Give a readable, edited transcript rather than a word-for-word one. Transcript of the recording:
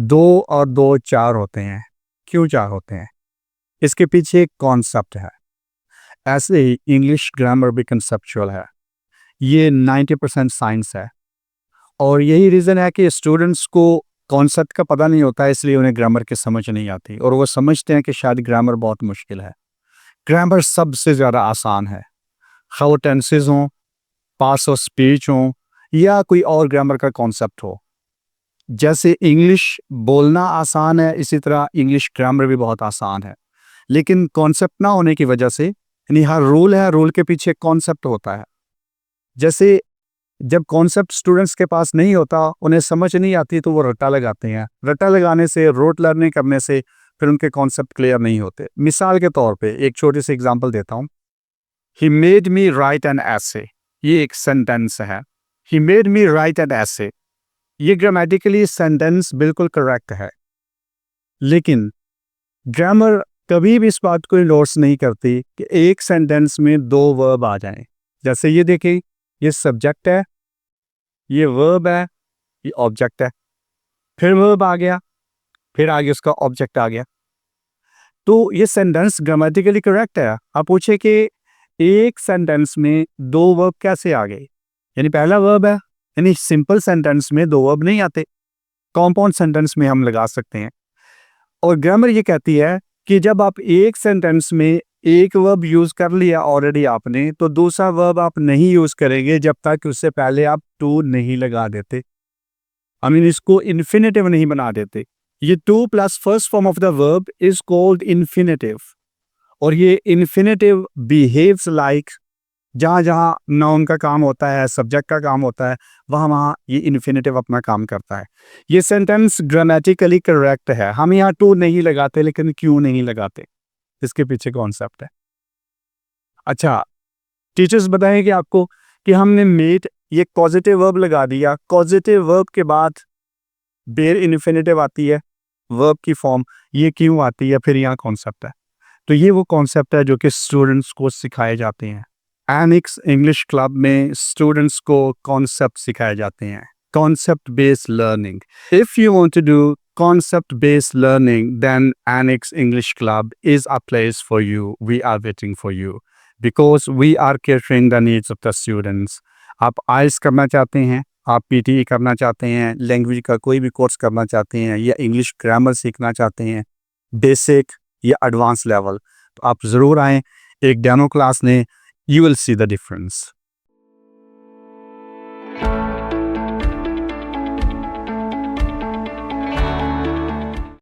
दो और दो चार होते हैं। क्यों चार होते हैं? इसके पीछे एक कॉन्सेप्ट है। ऐसे ही इंग्लिश ग्रामर भी कंसेप्चुअल है। ये 90% साइंस है और यही रीज़न है कि स्टूडेंट्स को कॉन्सेप्ट का पता नहीं होता है, इसलिए उन्हें ग्रामर की समझ नहीं आती और वो समझते हैं कि शायद ग्रामर बहुत मुश्किल है। ग्रामर सबसे ज़्यादा आसान है। ख़ां वो टेंसेस हों, पार्ट्स ऑफ स्पीच हों या कोई और ग्रामर का कॉन्सेप्ट हो। जैसे इंग्लिश बोलना आसान है, इसी तरह इंग्लिश ग्रामर भी बहुत आसान है। लेकिन कॉन्सेप्ट ना होने की वजह से, यानी हर रूल है, रूल के पीछे कॉन्सेप्ट होता है। जैसे जब कॉन्सेप्ट स्टूडेंट्स के पास नहीं होता, उन्हें समझ नहीं आती, तो वो रट्टा लगाते हैं। रट्टा लगाने से, रोट लर्निंग करने से फिर उनके कॉन्सेप्ट क्लियर नहीं होते। मिसाल के तौर पे एक छोटी सी एग्जांपल देता हूँ। He made me right an essay, ये एक सेंटेंस है। He made me right an essay, ये ग्रामेटिकली सेंटेंस बिल्कुल करेक्ट है, लेकिन ग्रामर कभी भी इस बात को इंडोर्स नहीं करती कि एक सेंटेंस में दो वर्ब आ जाएं। जैसे ये देखिए, ये सब्जेक्ट है, ये वर्ब है, ये ऑब्जेक्ट है, फिर वर्ब आ गया, फिर आगे उसका ऑब्जेक्ट आ गया। तो ये सेंटेंस ग्रामेटिकली करेक्ट है। आप पूछे कि एक सेंटेंस में दो वर्ब कैसे आ गए, यानी पहला वर्ब है, यानी सिंपल सेंटेंस में दो वर्ब नहीं आते, कॉम्पाउंड सेंटेंस में हम लगा सकते हैं। और ग्रामर ये कहती है कि जब आप एक सेंटेंस में एक वर्ब यूज कर लिया ऑलरेडी आपने, तो दूसरा वर्ब आप नहीं यूज करेंगे जब तक उससे पहले आप टू नहीं लगा देते। आई मीन इसको इन्फिनेटिव नहीं बना देते। ये two plus first form of the verb is called infinitive, और ये इन्फिनेटिव बिहेव्स लाइक, जहाँ जहाँ नाउन का काम होता है, सब्जेक्ट का काम होता है, वहाँ वहाँ ये इन्फिनेटिव अपना काम करता है। ये सेंटेंस ग्रामेटिकली करेक्ट है। हम यहाँ टू नहीं लगाते, लेकिन क्यों नहीं लगाते, इसके पीछे कॉन्सेप्ट है। अच्छा, टीचर्स बताएंगे आपको कि हमने मेड, ये पॉजिटिव वर्ब लगा दिया, पॉजिटिव वर्ब के बाद बेर इन्फिनेटिव आती है, वर्ब की फॉर्म, ये क्यों आती है, फिर यहाँ कॉन्सेप्ट है। तो ये वो कॉन्सेप्ट है जो कि स्टूडेंट्स को सिखाए जाते हैं। एनिक्स इंग्लिश क्लब में स्टूडेंट्स को कॉन्सेप्ट सिखाए जाते हैं, concept based learning. If you want to do concept based learning, then Annex English Club is a place for you. We are waiting for you because we are catering the needs of the students. आप IELTS करना चाहते हैं, आप PTE करना चाहते हैं, language का कोई भी कोर्स करना चाहते हैं, या इंग्लिश ग्रामर सीखना चाहते हैं, बेसिक या एडवांस लेवल, तो आप ज़रूर आएँ, एक डेमो क्लास लें, you will see the difference.